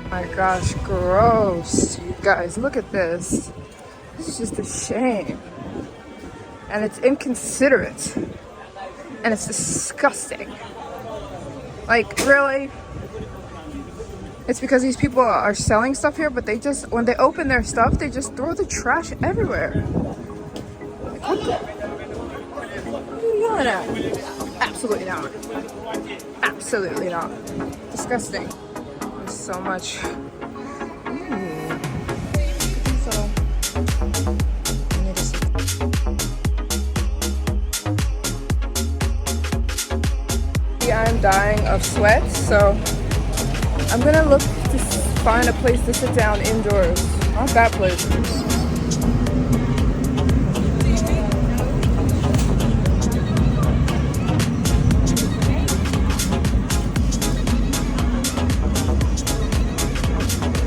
My gosh, gross. You guys, look at this. It's just a shame. And it's inconsiderate. And it's disgusting. Like, really? It's because these people are selling stuff here, but they just, when they open their stuff, they just throw the trash everywhere. Like, what are you yelling at? Absolutely not. Absolutely not. Disgusting. There's so much. I'm dying of sweat, so I'm gonna look to find a place to sit down indoors. Not that place.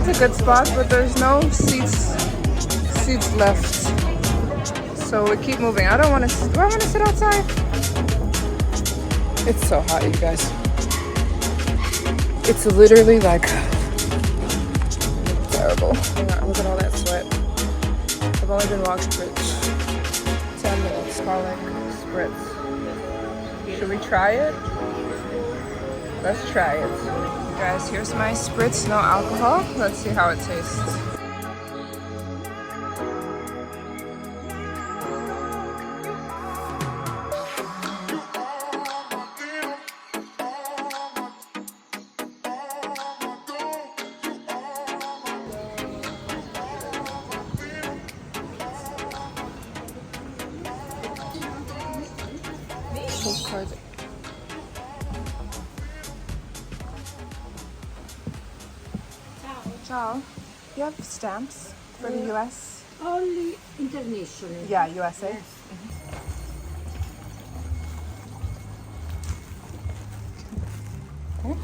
It's a good spot, but there's no seats left. So we keep moving. I don't want to. Do I want to sit outside? It's so hot, you guys. It's literally like terrible. Look at all that sweat. I've only been walking for 10 minutes. Calling spritz. Should we try it? Let's try it. You guys, here's my spritz, no alcohol. Let's see how it tastes. Postcard. Ciao. Do you have stamps for the US? Only international. Yeah, USA. Yes. Okay.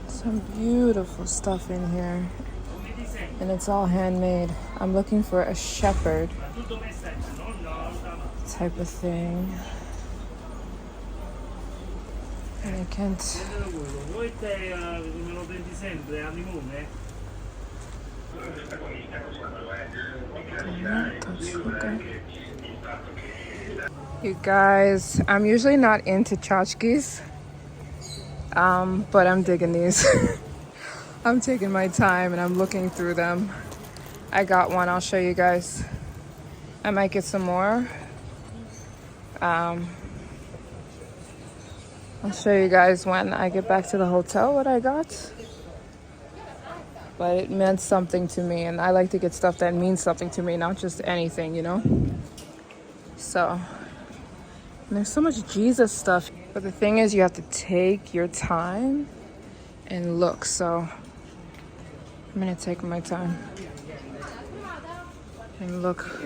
Some beautiful stuff in here. And it's all handmade. I'm looking for a shepherd type of thing. And I can't. You guys, I'm usually not into tchotchkes, but I'm digging these. I'm taking my time and I'm looking through them. I got one, I'll show you guys. I might get some more. I'll show you guys when I get back to the hotel what I got. But it meant something to me, and I like to get stuff that means something to me, not just anything, you know? So, and there's so much Jesus stuff. But the thing is, you have to take your time and look. So, I'm gonna take my time and look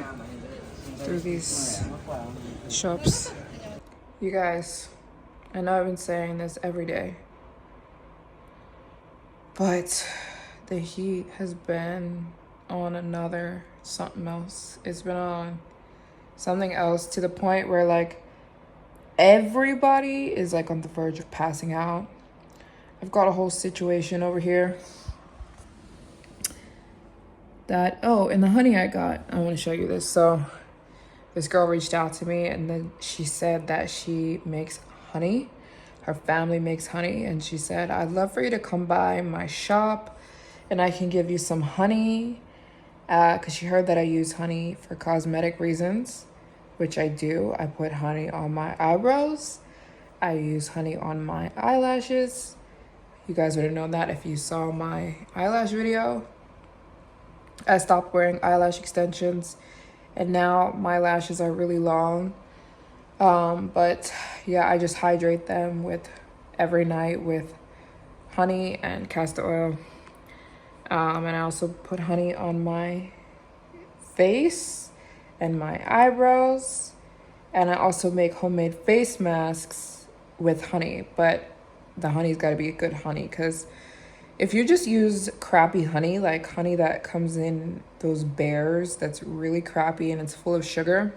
through these shops. You guys, I know I've been saying this every day, but the heat has been on another something else. It's been on something else to the point where like everybody is like on the verge of passing out. I've got a whole situation over here that, and the honey I got, I want to show you this. So this girl reached out to me and then she said that she makes honey. Her family makes honey, and she said, I'd love for you to come by my shop and I can give you some honey, because she heard that I use honey for cosmetic reasons, which I do. I put honey on my eyebrows. I use honey on my eyelashes. You guys would have known that if you saw my eyelash video. I stopped wearing eyelash extensions and now my lashes are really long. But yeah, I just hydrate them every night with honey and castor oil. And I also put honey on my face and my eyebrows. And I also make homemade face masks with honey, but the honey's got to be a good honey, because if you just use crappy honey, like honey that comes in those bears that's really crappy and it's full of sugar,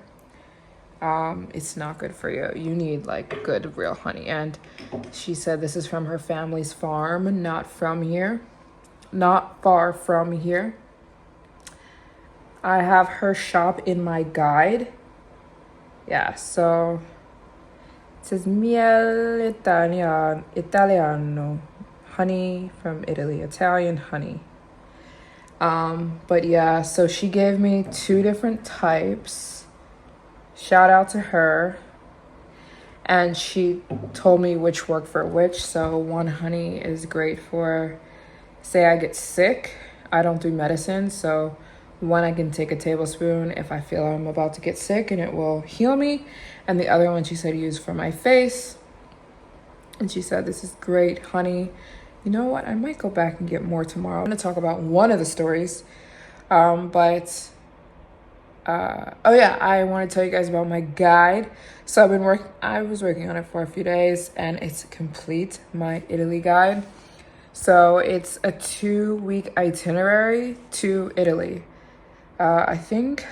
it's not good for you. You need like good real honey. And she said this is from her family's farm, not from here, not far from here. I have her shop in my guide. Yeah, so it says miel italiano, honey from Italy, Italian honey. But yeah, so she gave me 2 different types. Shout out to her. And she told me which work for which. So one honey is great for, say I get sick. I don't do medicine, so one I can take a tablespoon if I feel I'm about to get sick and it will heal me. And the other one she said use for my face. And she said this is great honey. You know what? I might go back and get more tomorrow. I'm going to talk about one of the stories. Oh yeah, I want to tell you guys about my guide. So I was working on it for a few days and it's complete, my Italy guide. So it's a 2-week itinerary to Italy. I think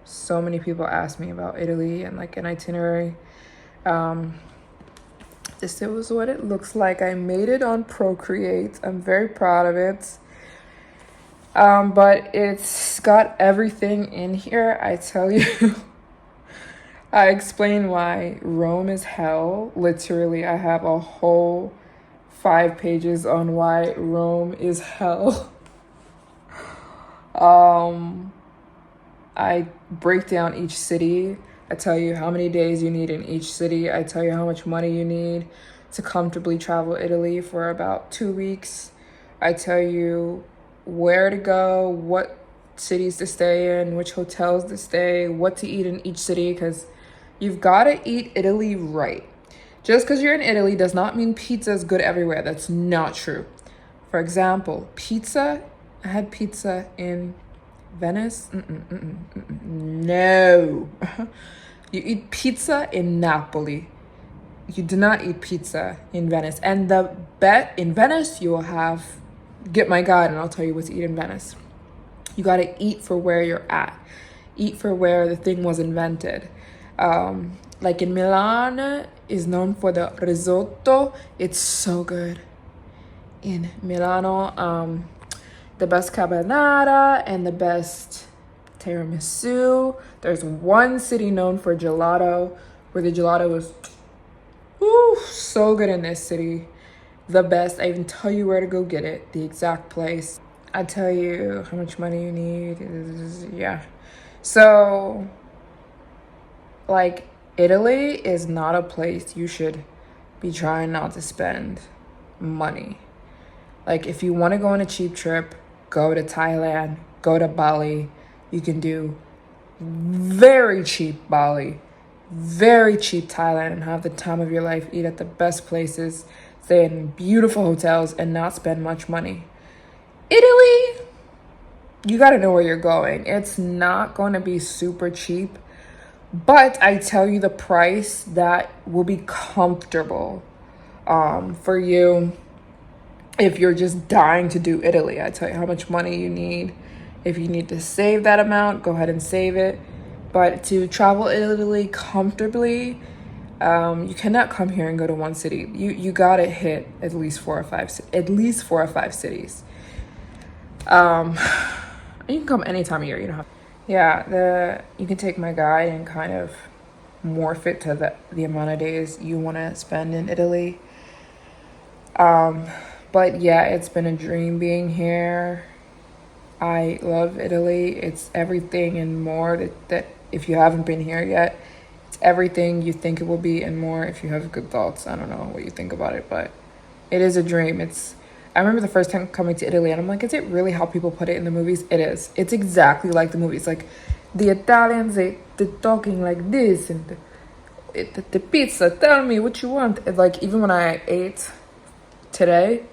so many people ask me about Italy and like an itinerary. This was what it looks like. I made it on Procreate. I'm very proud of it. But it's got everything in here. I tell you, I explain why Rome is hell. Literally, I have a whole 5 pages on why Rome is hell. I break down each city. I tell you how many days you need in each city. I tell you how much money you need to comfortably travel Italy for about 2 weeks. I tell you where to go, what cities to stay in, which hotels to stay, what to eat in each city, because you've got to eat Italy right. Just because you're in Italy does not mean pizza is good everywhere. That's not true. For example, pizza, I had pizza in Venice. No. You eat pizza in Napoli. You do not eat pizza in Venice. And in Venice, you will get my guide and I'll tell you what to eat in Venice. You got to eat for where you're at. Eat for where the thing was invented. Like in Milan is known for the risotto. It's so good. In Milano, the best carbonara and the best tiramisu. There's one city known for gelato, where the gelato is so good in this city. The best. I even tell you where to go get it, the exact place. I tell you how much money you need. Yeah. So, like, Italy is not a place you should be trying not to spend money. Like, if you want to go on a cheap trip, go to Thailand, go to Bali. You can do very cheap Bali, very cheap Thailand, and have the time of your life. Eat at the best places, stay in beautiful hotels, and not spend much money. Italy, you got to know where you're going. It's not going to be super cheap, but I tell you the price that will be comfortable for you. If you're just dying to do Italy, I tell you how much money you need. If you need to save that amount, go ahead and save it. But to travel Italy comfortably, you cannot come here and go to one city. You gotta hit at least 4 or 5 cities. You can come any time of year. You don't have. Yeah, you can take my guide and kind of morph it to the amount of days you want to spend in Italy. But yeah, it's been a dream being here. I love Italy. It's everything and more that if you haven't been here yet, it's everything you think it will be and more if you have good thoughts. I don't know what you think about it, but it is a dream. I remember the first time coming to Italy and I'm like, is it really how people put it in the movies? It is. It's exactly like the movies. Like the Italians, they're talking like this, and the pizza, tell me what you want. And like even when I ate today,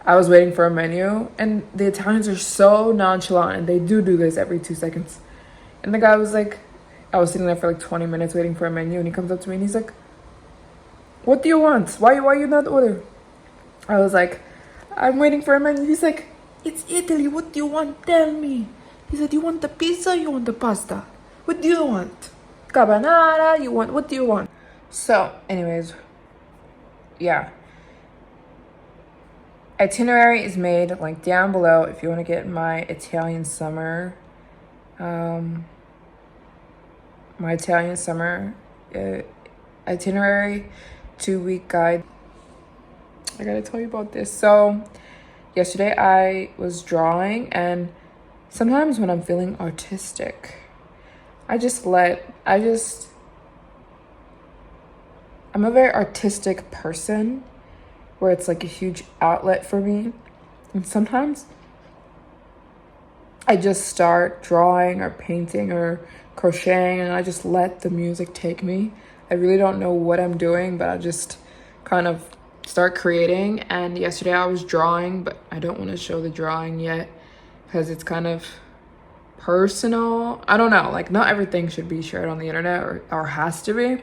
I was waiting for a menu, and the Italians are so nonchalant, and they do this every 2 seconds. And the guy was like, I was sitting there for like 20 minutes waiting for a menu, and he comes up to me and he's like, what do you want? Why you not order? I was like, I'm waiting for him, and he's like, it's Italy, what do you want? Tell me. He said, you want the pizza or you want the pasta? What do you want? Carbonara, what do you want? So, anyways, yeah. Itinerary is made like down below if you want to get my Italian summer, itinerary 2-week guide. I gotta tell you about this. So yesterday I was drawing, and sometimes when I'm feeling artistic, I'm a very artistic person where it's like a huge outlet for me. And sometimes I just start drawing or painting or crocheting, and I just let the music take me. I really don't know what I'm doing, but I just kind of start creating. And yesterday I was drawing, but I don't want to show the drawing yet because it's kind of personal. I don't know, like not everything should be shared on the internet or has to be.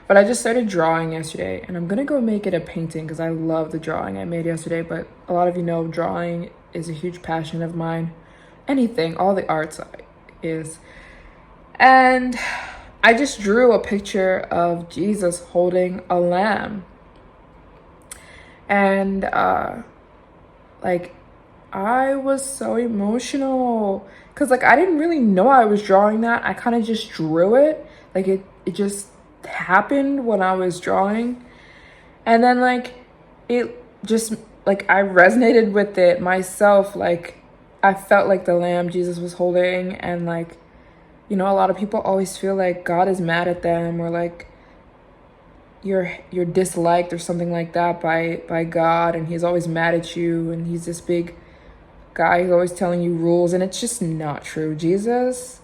But I just started drawing yesterday, and I'm gonna go make it a painting because I love the drawing I made yesterday. But a lot of you know drawing is a huge passion of mine. Anything, all the arts is. And I just drew a picture of Jesus holding a lamb. And like I was so emotional because like I didn't really know I was drawing that. I kind of just drew it. Like it just happened when I was drawing. And then like it just like I resonated with it myself. Like I felt like the lamb Jesus was holding, and like, you know, a lot of people always feel like God is mad at them, or like you're disliked or something like that by God, and he's always mad at you, and he's this big guy who's always telling you rules, and it's just not true. Jesus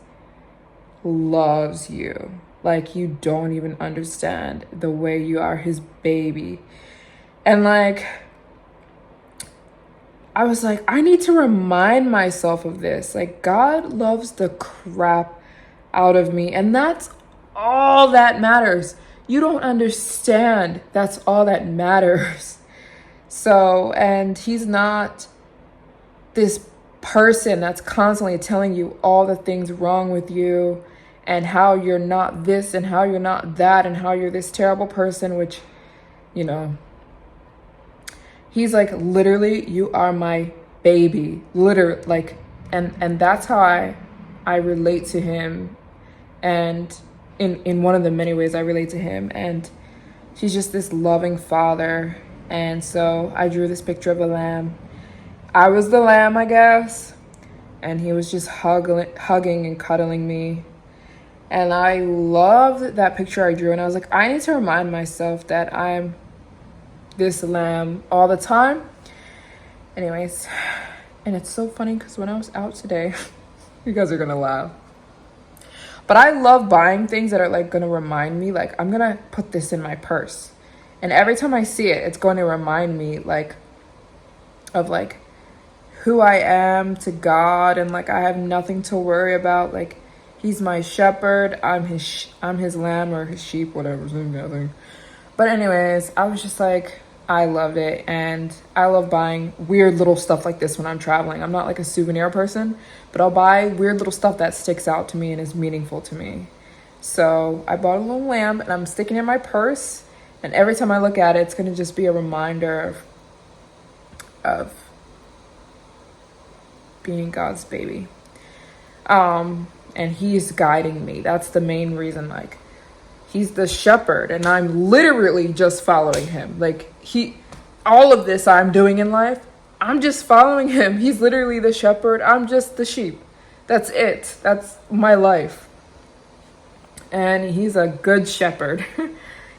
loves you like you don't even understand, the way you are his baby. And like I was like, I need to remind myself of this. Like God loves the crap out of me, and that's all that matters. You don't understand. That's all that matters. So, and he's not this person that's constantly telling you all the things wrong with you and how you're not this and how you're not that and how you're this terrible person, which, you know, he's like, literally, you are my baby. Literally, like, and that's how I relate to him. And in one of the many ways I relate to him, and he's just this loving father. And so I drew this picture of a lamb. I was the lamb, I guess, and he was just hugging and cuddling me. And I loved that picture I drew, and I was like, I need to remind myself that I'm this lamb all the time. Anyways, and it's so funny because when I was out today, you guys are gonna laugh, but I love buying things that are like gonna remind me, like I'm gonna put this in my purse, and every time I see it, it's going to remind me like of like who I am to God, and like I have nothing to worry about. Like he's my shepherd, I'm his lamb or his sheep, whatever, same thing. But anyways, I was just like, I loved it, and I love buying weird little stuff like this when I'm traveling. I'm not like a souvenir person, but I'll buy weird little stuff that sticks out to me and is meaningful to me. So I bought a little lamb, and I'm sticking it in my purse, and every time I look at it, it's gonna just be a reminder of being God's baby. And he's guiding me. That's the main reason. Like, he's the shepherd, and I'm literally just following him. Like all of this I'm doing in life, I'm just following him. He's literally the shepherd. I'm just the sheep. That's it. That's my life. And he's a good shepherd.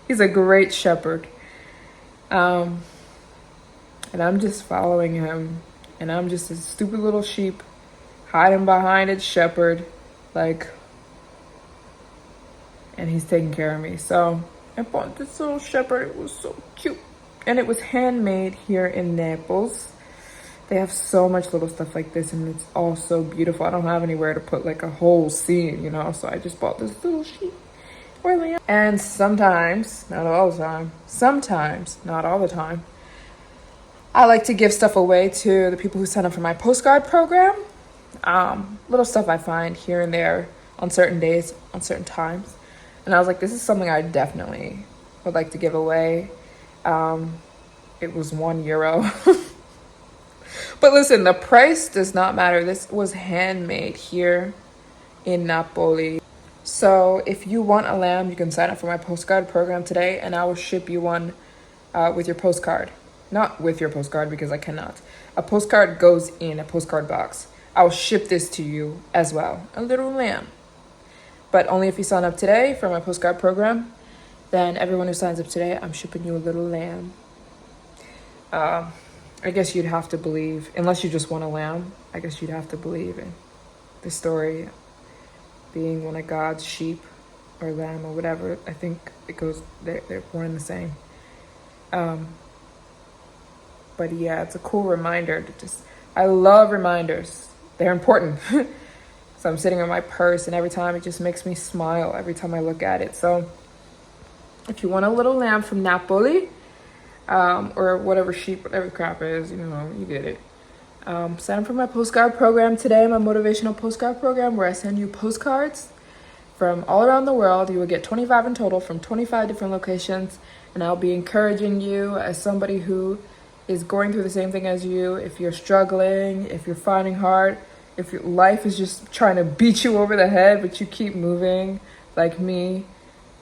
He's a great shepherd. And I'm just following him. And I'm just a stupid little sheep hiding behind its shepherd. Like, and he's taking care of me. So I bought this little shepherd. It was so cute. And it was handmade here in Naples. They have so much little stuff like this, and it's all so beautiful. I don't have anywhere to put like a whole scene, you know, so I just bought this little sheep. And sometimes, not all the time, I I like to give stuff away to the people who sign up for my postcard program. Little stuff I find here and there on certain days, on certain times. And I was like, this is something I definitely would like to give away. It was €1. But listen, the price does not matter. This was handmade here in Napoli. So if you want a lamb, you can sign up for my postcard program today, and I will ship you one with your postcard. Not with your postcard, because I cannot. A postcard goes in a postcard box. I'll ship this to you as well, a little lamb. But only if you sign up today for my postcard program. Then everyone who signs up today, I'm shipping you a little lamb. I guess you'd have to believe, unless you just want a lamb, I guess you'd have to believe in the story being one of God's sheep or lamb or whatever. I think it goes, they're one and the same. But yeah, it's a cool reminder to just, I love reminders. They're important. So I'm sitting on my purse, and every time it just makes me smile every time I look at it. So if you want a little lamb from Napoli, or whatever sheep, whatever crap is, you know, you get it. Sign up for my postcard program today, my motivational postcard program, where I send you postcards from all around the world. You will get 25 in total from 25 different locations, and I'll be encouraging you as somebody who is going through the same thing as you. If you're struggling, if you're finding hard, if your life is just trying to beat you over the head, but you keep moving like me,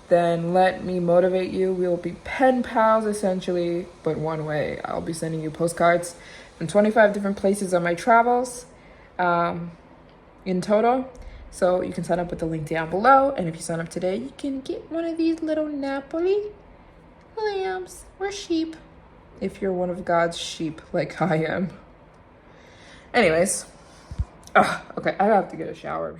then let me motivate you. We will be pen pals essentially, but one way. I'll be sending you postcards from 25 different places on my travels in total. So you can sign up with the link down below. And if you sign up today, you can get one of these little Napoli lambs or sheep, if you're one of God's sheep like I am. Anyways, okay, I have to get a shower.